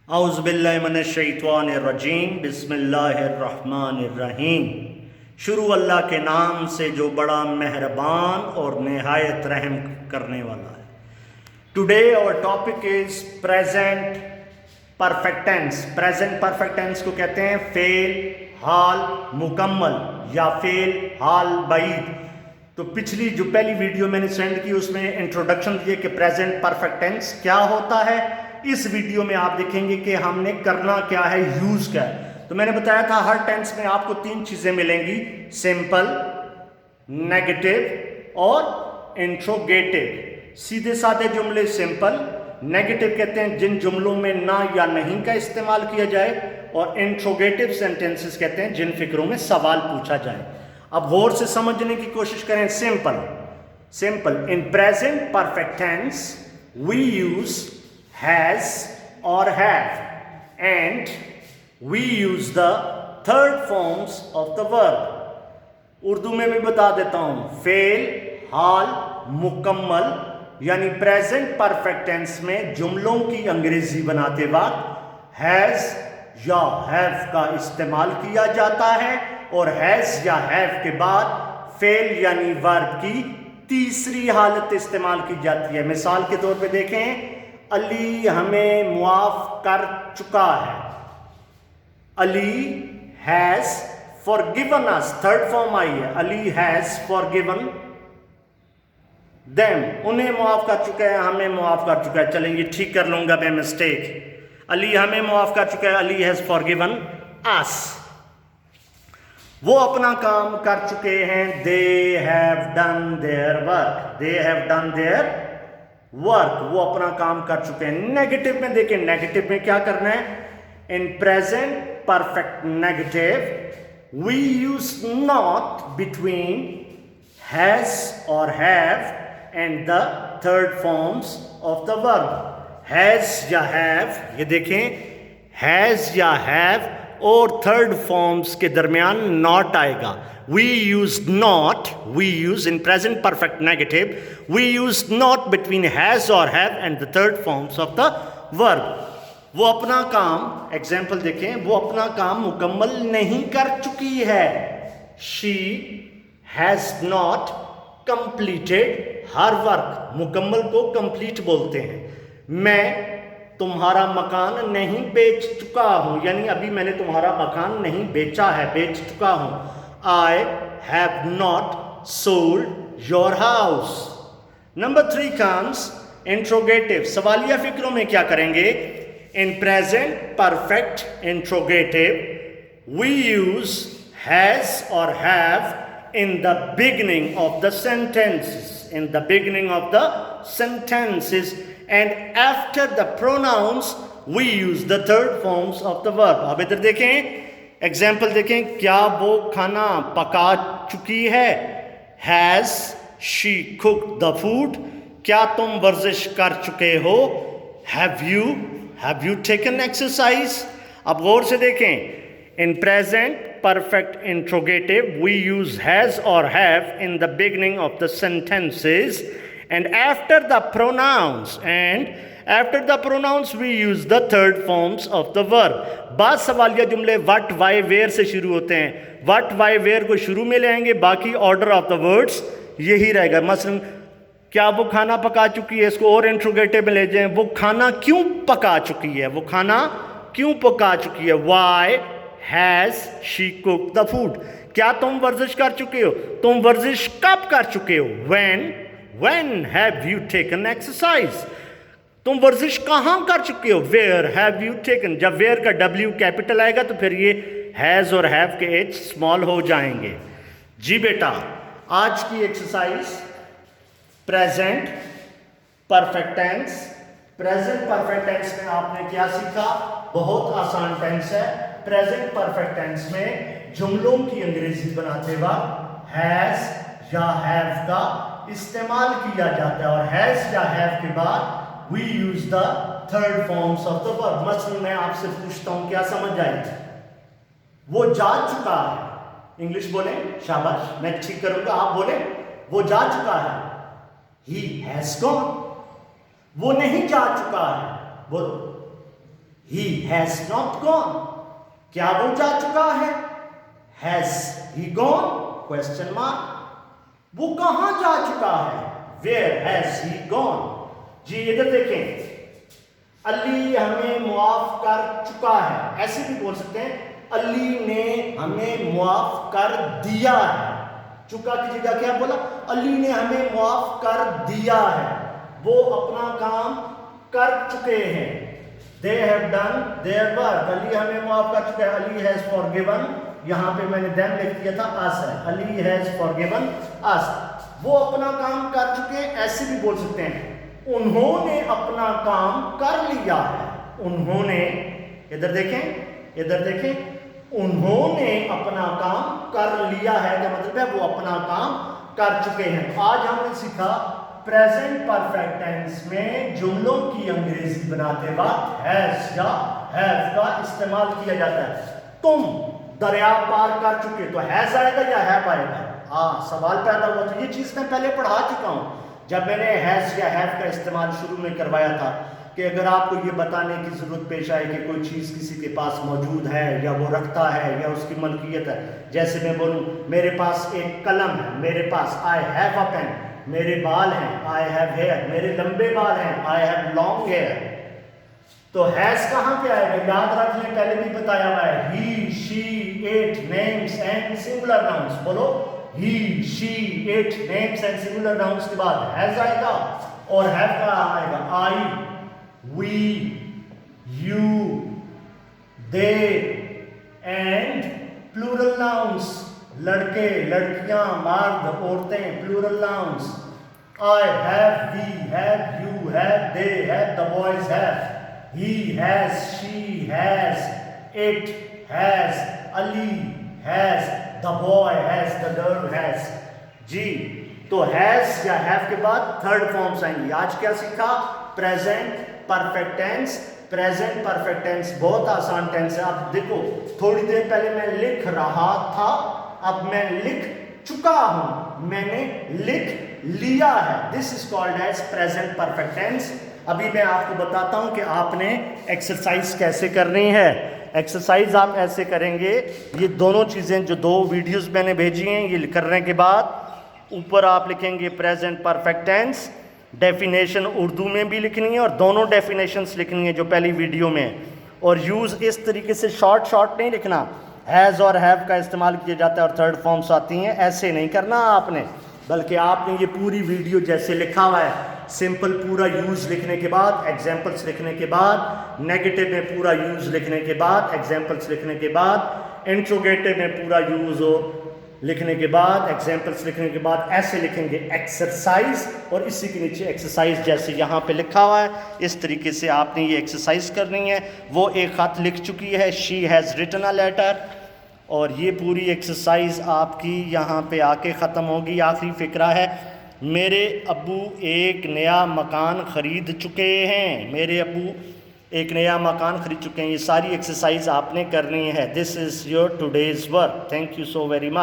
औज़ुबिल्लाहिमिनश्शैतानिर्रजीम बिस्मिल्लाहिर्रहमानिर्रहीम। शुरू अल्लाह के नाम से जो बड़ा मेहरबान और नहायत रहम करने वाला है। Today our topic is present perfect tense. Present perfect tense को कहते हैं फेल हाल मुकम्मल या फेल हाल बईद। तो पिछली जो पहली वीडियो मैंने सेंड की उसमें इंट्रोडक्शन दिए कि प्रेजेंट परफेक्ट टेंस क्या होता है। इस वीडियो में आप देखेंगे कि हमने करना क्या है, यूज क्या है। तो मैंने बताया था हर टेंस में आपको तीन चीजें मिलेंगी, सिंपल, नेगेटिव और इंट्रोगेटिव। सीधे साधे जुमले सिंपल, नेगेटिव कहते हैं जिन जुमलों में ना या नहीं का इस्तेमाल किया जाए, और इंट्रोगेटिव सेंटेंसेस कहते हैं जिन फिक्रों में सवाल पूछा जाए। अब गौर से समझने की कोशिश करें। Simple in present perfect tense we use has or have, and we use the third forms of the verb. Urdu में भी बता देता हूं, फेल हाल मुकम्मल यानी प्रेजेंट परफेक्ट टेंस में जुमलों की अंग्रेजी बनाते वक्त हैज या हैव का इस्तेमाल किया जाता है, और हैज या हैव के बाद फेल यानी वर्ब की तीसरी हालत इस्तेमाल की जाती है। मिसाल के तौर पे देखें, अली हमें मुआफ कर चुका है। Ali has forgiven us, third form आई है, अली हैज फॉरगिवन देम, उन्हें मुआफ कर चुका है, हमें मुआफ कर चुका है। चलेंगे ठीक कर लूंगा मैं मिस्टेक। अली हमें मुआफ कर चुका है, अली हैज फॉरगिवन अस। वो अपना काम कर चुके हैं, they have done their work, they have done their work, वो अपना काम कर चुके हैं। नेगेटिव में देखें, नेगेटिव में क्या करना है, in present perfect negative we use not between has और have and the third forms of the verb. Has या हैव, ये देखें, हैज या हैव और थर्ड फॉर्म्स के दरमियान नॉट आएगा। We use not, we use in present perfect negative, we use not between has or have and the third forms of the verb. वो अपना काम, एग्जाम्पल देखें, वो अपना काम मुकम्मल नहीं कर चुकी है। She has not completed her work, मुकम्मल को complete बोलते हैं। मैं तुम्हारा मकान नहीं बेच चुका हूं, यानी अभी मैंने तुम्हारा मकान नहीं बेचा है, बेच चुका हूं। I have not sold your house. Number 3 comes interrogative. सवालिया फिक्रों में क्या करेंगे? In present perfect interrogative, we use has or have in the beginning of the sentences. In the beginning of the sentences, and after the pronouns, we use the third forms of the verb. अब इधर देखें, example देखें, क्या वो खाना पका चुकी है? Has she cooked the food? क्या तुम वर्जिश कर चुके हो? Have you taken exercise? अब गौर से देखें, in present perfect interrogative we use has और have in the beginning of the sentences and after the pronouns we use the third forms of the verb. बाद सवालिया जुमले what, why, where से शुरू होते हैं। what, why, where को शुरू में ले आएंगे, बाकी ऑर्डर ऑफ द वर्ड्स यही रहेगा। मसलन क्या वो खाना पका चुकी है, इसको और इंट्रोगेटिव में ले जाएं, वो खाना क्यों पका चुकी है, वो खाना क्यों पका चुकी है। why has she cooked the food? क्या तुम वर्जिश कर चुके हो, तुम वर्जिश कब कर चुके हो। when have you taken exercise? तुम वर्जिश कहां कर चुके हो। where have you taken? जब where का W कैपिटल आएगा तो फिर ये has और have के H स्मॉल हो जाएंगे। जी बेटा, आज की exercise present perfect tense. Present perfect tense में आपने क्या सीखा? बहुत आसान टेंस है। प्रेजेंट परफेक्ट टेंस में जुमलों की अंग्रेजी बनाते वक्त हैज या हैव का इस्तेमाल किया जाता है, और हैज या हैव के बाद we use the third forms of the verb. मसलन मैं आपसे पूछता हूं, क्या समझ आई? वो जा चुका है। इंग्लिश बोले, शाबाश, मैं ठीक करूंगा, आप बोले वो जा चुका है। He has gone. वो नहीं जा चुका है, बोलो ही हैज नॉट गॉन, क्या वो जा चुका है? Has he gone question mark, वो कहां जा चुका है? Where has he gone. जी इधर देखें, अली हमें मुआफ कर चुका है, ऐसे भी बोल सकते हैं अली ने हमें मुआफ कर दिया है। चुका की जगह क्या बोला? अली ने हमें मुआफ कर दिया है, वो अपना काम कर चुके हैं। They have done their work, Ali हमें मुआफ कर चुका है। अली हैज फॉरगिवन, यहां पे मैंने देम लिख दिया था, अस है, अली हैज फॉरगिवन अस, वो अपना काम कर चुके हैं। ऐसे भी बोल सकते हैं उन्होंने अपना काम कर लिया है। उन्होंने, इधर देखें, इधर देखें, उन्होंने अपना काम कर लिया है का मतलब है वो अपना काम कर चुके हैं। आज हमने सीखा प्रेजेंट परफेक्ट टेंस में जुमलों की अंग्रेजी बनाते वक्त हैज या हैव का इस्तेमाल किया जाता है। तुम दरिया पार कर चुके, तो हैज आएगा या हैव आएगा? हाँ, सवाल पैदा हुआ। तो ये चीज मैं पहले पढ़ा चुका हूं जब मैंने हैज या हैव का इस्तेमाल शुरू में करवाया था कि अगर आपको ये बताने की जरूरत पेश आए कि कोई चीज किसी के पास मौजूद है या वो रखता है या उसकी मलकियत है, जैसे मैं बोलूं मेरे पास एक कलम है, मेरे पास आई हैव अ पेन, मेरे बाल हैं, आई हैव हेयर, मेरे लंबे बाल हैं, आई हैव लॉन्ग हेयर। तो हैज कहां पे आएगा? याद रख लें, पहले भी बताया हुआ है, he, she, it, names and singular nouns. बोलो, he, she, it, names and singular nouns के बाद हैज आएगा। और हैव कहां आएगा? I, we, you, they and plural nouns, लड़के, लड़कियां, मर्द, औरतें, plural nouns. I have, we have, you have, they have, the boys have, he has, she has, it has, Ali has, the boy has, the girl has। जी, तो has या have के बाद third forms आएंगी। आज क्या सीखा? Present perfect tense. Present perfect tense बहुत आसान टेंस है। आप देखो, थोड़ी देर पहले मैं लिख रहा था, अब मैं लिख चुका हूं, मैंने लिख लिया है। This is called as present perfect tense. अभी मैं आपको बताता हूं कि आपने एक्सरसाइज कैसे करनी है। एक्सरसाइज आप ऐसे करेंगे, ये दोनों चीजें जो दो वीडियोस मैंने भेजी हैं, ये करने के बाद ऊपर आप लिखेंगे present perfect tense. Definition Urdu में भी लिखनी है और दोनों डेफिनेशंस लिखनी है जो पहली वीडियो में है। और यूज इस तरीके से शॉर्ट शॉर्ट नहीं लिखना, हैज और हैव का इस्तेमाल किया जाता है और थर्ड फॉर्म्स आती हैं, ऐसे नहीं करना आपने, बल्कि आपने ये पूरी वीडियो जैसे लिखा हुआ है, सिंपल पूरा यूज लिखने के बाद, एग्जाम्पल्स लिखने के बाद, नेगेटिव में पूरा यूज लिखने के बाद, एग्जाम्पल्स लिखने के बाद, इंट्रोगेटिव में पूरा यूज हो लिखने के बाद, एग्जाम्पल्स लिखने के बाद, ऐसे लिखेंगे एक्सरसाइज। और इसी के नीचे एक्सरसाइज जैसे यहाँ पे लिखा हुआ है, इस तरीके से आपने ये एक्सरसाइज करनी है। वो एक खत लिख चुकी है, she has written a letter, और ये पूरी एक्सरसाइज आपकी यहाँ पे आके ख़त्म होगी। आखिरी फ़िक्रा है, मेरे अब्बू एक नया मकान ख़रीद चुके हैं, मेरे अब्बू एक नया मकान खरीद चुके हैं। ये सारी एक्सरसाइज आपने करनी है। This is your today's work. Thank you so very much.